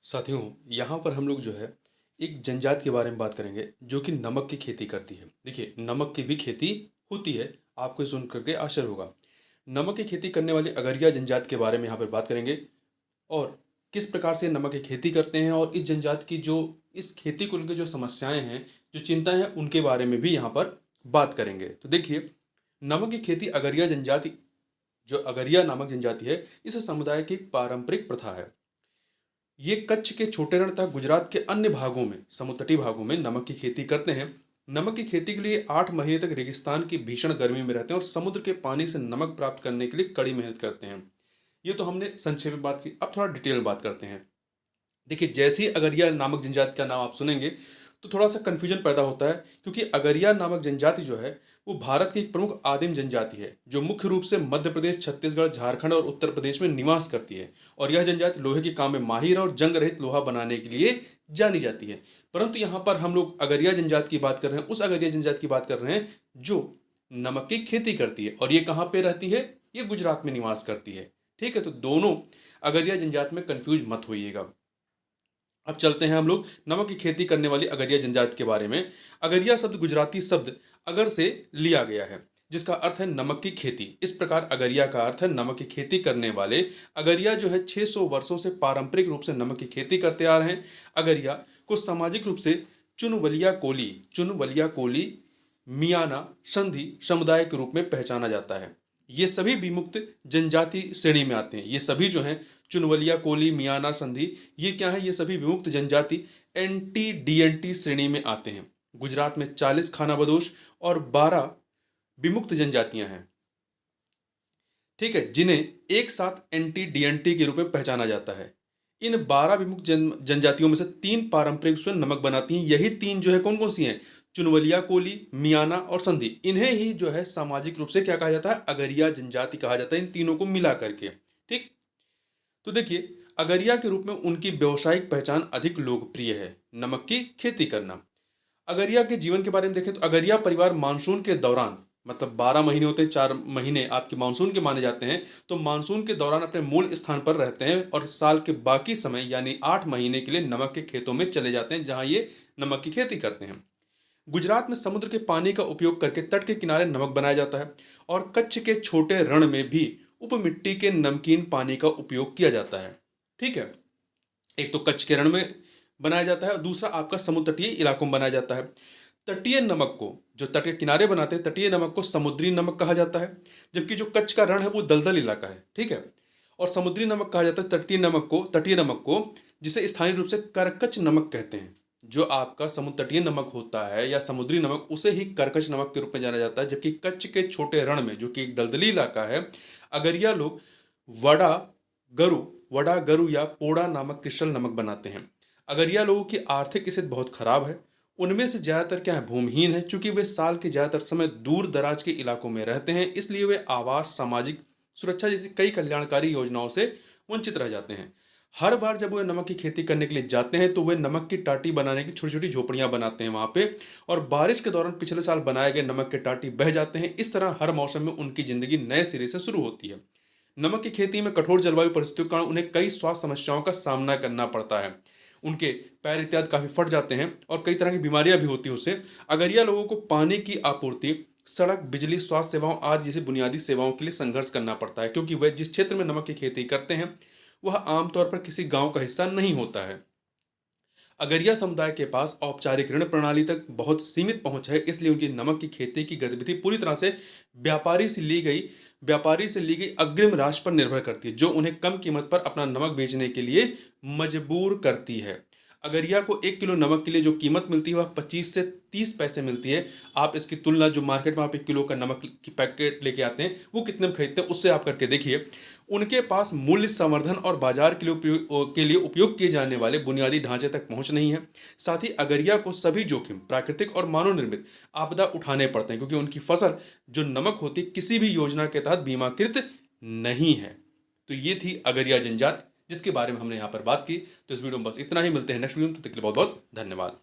साथियों, यहाँ पर हम लोग जो है एक जनजाति के बारे में बात करेंगे जो कि नमक की खेती करती है। देखिए, नमक की भी खेती होती है, आपको ये सुन करके आश्चर्य होगा। नमक की खेती करने वाली अगरिया जनजाति के बारे में यहाँ पर बात करेंगे और किस प्रकार से नमक की खेती करते हैं और इस जनजाति की जो इस खेती को लेकर जो समस्याएं हैं, जो चिंताएं हैं, उनके बारे में भी यहाँ पर बात करेंगे। तो देखिए, नमक की खेती अगरिया जनजाति, जो अगरिया नामक जनजाति है, इस समुदाय की एक पारंपरिक प्रथा है। ये कच्छ के छोटे रण तथा गुजरात के अन्य भागों में, समुद्र तटीय भागों में नमक की खेती करते हैं। नमक की खेती के लिए 8 महीने तक रेगिस्तान की भीषण गर्मी में रहते हैं और समुद्र के पानी से नमक प्राप्त करने के लिए कड़ी मेहनत करते हैं। ये तो हमने संक्षेप में बात की, अब थोड़ा डिटेल में बात करते हैं। देखिए, जैसे ही अगरिया नामक जनजाति का नाम आप सुनेंगे तो थोड़ा सा कन्फ्यूजन पैदा होता है, क्योंकि अगरिया नामक जनजाति जो है वो भारत की एक प्रमुख आदिम जनजाति है जो मुख्य रूप से मध्य प्रदेश, छत्तीसगढ़, झारखंड और उत्तर प्रदेश में निवास करती है। और यह जनजाति लोहे के काम में माहिर है और जंग रहित लोहा बनाने के लिए जानी जाती है। परंतु यहाँ पर हम लोग अगरिया जनजाति की बात कर रहे हैं, उस अगरिया जनजाति की बात कर रहे हैं जो नमक की खेती करती है। और ये कहाँ पे रहती है? ये गुजरात में निवास करती है। ठीक है, तो दोनों अगरिया जनजाति में कंफ्यूज मत होइएगा। अब चलते हैं हम लोग नमक की खेती करने वाली अगरिया जनजाति के बारे में। अगरिया शब्द गुजराती शब्द अगर से लिया गया है, जिसका अर्थ है नमक की खेती। इस प्रकार अगरिया का अर्थ है नमक की खेती करने वाले। अगरिया जो है 600 वर्षों से पारंपरिक रूप से नमक की खेती करते आ रहे हैं। अगरिया को सामाजिक रूप से चुनवलिया कोली, मियाना संधि समुदाय के रूप में पहचाना जाता है। ये सभी विमुक्त जनजाति श्रेणी में आते हैं। ये सभी जो हैं चुनवलिया कोली, मियाना संधि, ये क्या है? ये सभी विमुक्त जनजाति एनटी डीएनटी श्रेणी में आते हैं। गुजरात में 40 खानाबदोश और 12 विमुक्त जनजातियां हैं, ठीक है, जिन्हें एक साथ एनटी डीएनटी के रूप में पहचाना जाता है। इन 12 विमुक्त जनजातियों में से 3 पारंपरिक रूप से नमक बनाती हैं। यही 3 जो है कौन कौन सी हैं? चुनवलिया कोली, मियाना और संधि। इन्हें ही जो है सामाजिक रूप से क्या कहा जाता है? अगरिया जनजाति कहा जाता है, इन तीनों को मिला करके। ठीक, तो देखिए, अगरिया के रूप में उनकी व्यवसायिक पहचान अधिक लोकप्रिय है, नमक की खेती करना। अगरिया के जीवन के बारे में देखें तो अगरिया परिवार मानसून के दौरान, मतलब 12 महीने होते हैं, 4 महीने आपके मानसून के माने जाते हैं, तो मानसून के दौरान अपने मूल स्थान पर रहते हैं और साल के बाकी समय यानी 8 महीने के लिए नमक के खेतों में चले जाते हैं, जहां ये नमक की खेती करते हैं। गुजरात में समुद्र के पानी का उपयोग करके तट के किनारे नमक बनाया जाता है और कच्छ के छोटे रण में भी उपमिट्टी के नमकीन पानी का उपयोग किया जाता है। ठीक है, एक तो कच्छ के रण में बनाया जाता है और दूसरा आपका समुद्र तटीय इलाकों में बनाया जाता है। तटीय नमक को, जो तट के किनारे बनाते हैं, तटीय नमक को समुद्री नमक कहा जाता है, जबकि जो कच्छ का रण है वो दलदल इलाका है। ठीक है, और समुद्री नमक कहा जाता है तटीय नमक को जिसे स्थानीय रूप से करकच नमक कहते हैं। जो आपका समुद्र तटीय नमक होता है या समुद्री नमक, उसे ही करकच नमक के रूप में जाना जाता है। जबकि कच्छ के छोटे रण में, जो कि एक दलदली इलाका है, अगरिया लोग वडा वडा गरु या पोड़ा नामक क्रिस्टल नमक बनाते हैं। अगरिया लोगों की आर्थिक स्थिति बहुत खराब है। उनमें से ज्यादातर क्या है? भूमिहीन है। चूंकि वे साल के ज्यादातर समय दूर दराज के इलाकों में रहते हैं, इसलिए वे आवास, सामाजिक सुरक्षा जैसी कई कल्याणकारी योजनाओं से वंचित रह जाते हैं। हर बार जब वे नमक की खेती करने के लिए जाते हैं तो वे नमक की टाटी बनाने की छोटी छोटी झोपड़ियां बनाते हैं वहां पे, और बारिश के दौरान पिछले साल बनाए गए नमक के टाटी बह जाते हैं। इस तरह हर मौसम में उनकी जिंदगी नए सिरे से शुरू होती है। नमक की खेती में कठोर जलवायु परिस्थितियों के कारण उन्हें कई स्वास्थ्य समस्याओं का सामना करना पड़ता है। उनके पैर इत्यादि काफी फट जाते हैं और कई तरह की बीमारियां भी होती है उससे। अगरिया लोगों को पानी की आपूर्ति, सड़क, बिजली, स्वास्थ्य सेवाओं आदि जैसी बुनियादी सेवाओं के लिए संघर्ष करना पड़ता है, क्योंकि वह जिस क्षेत्र में नमक की खेती करते हैं वह आमतौर पर किसी गांव का हिस्सा नहीं होता है। अगरिया समुदाय के पास औपचारिक ऋण प्रणाली तक बहुत सीमित पहुंच है, इसलिए उनकी नमक की खेती की गतिविधि पूरी तरह से व्यापारी से ली गई अग्रिम राशि पर निर्भर करती है, जो उन्हें कम कीमत पर अपना नमक बेचने के लिए मजबूर करती है। अगरिया को 1 किलो नमक के लिए जो कीमत मिलती है वह 25 से 30 पैसे मिलती है। आप इसकी तुलना जो मार्केट में आप 1 किलो का नमक की पैकेट लेके आते हैं वो कितने में खरीदते हैं उससे आप करके देखिए। उनके पास मूल्य संवर्धन और बाजार के लिए उपयोग किए जाने वाले बुनियादी ढांचे तक पहुंच नहीं है। साथ ही अगरिया को सभी जोखिम, प्राकृतिक और मानव निर्मित आपदा उठाने पड़ते हैं, क्योंकि उनकी फसल जो नमक होती है किसी भी योजना के तहत बीमाकृत नहीं है। तो ये थी अगरिया जनजाति जिसके बारे में हमने यहाँ पर बात की। तो इस वीडियो में बस इतना ही। मिलते हैं नेक्स्ट वीडियो में, तब तक के लिए बहुत बहुत धन्यवाद।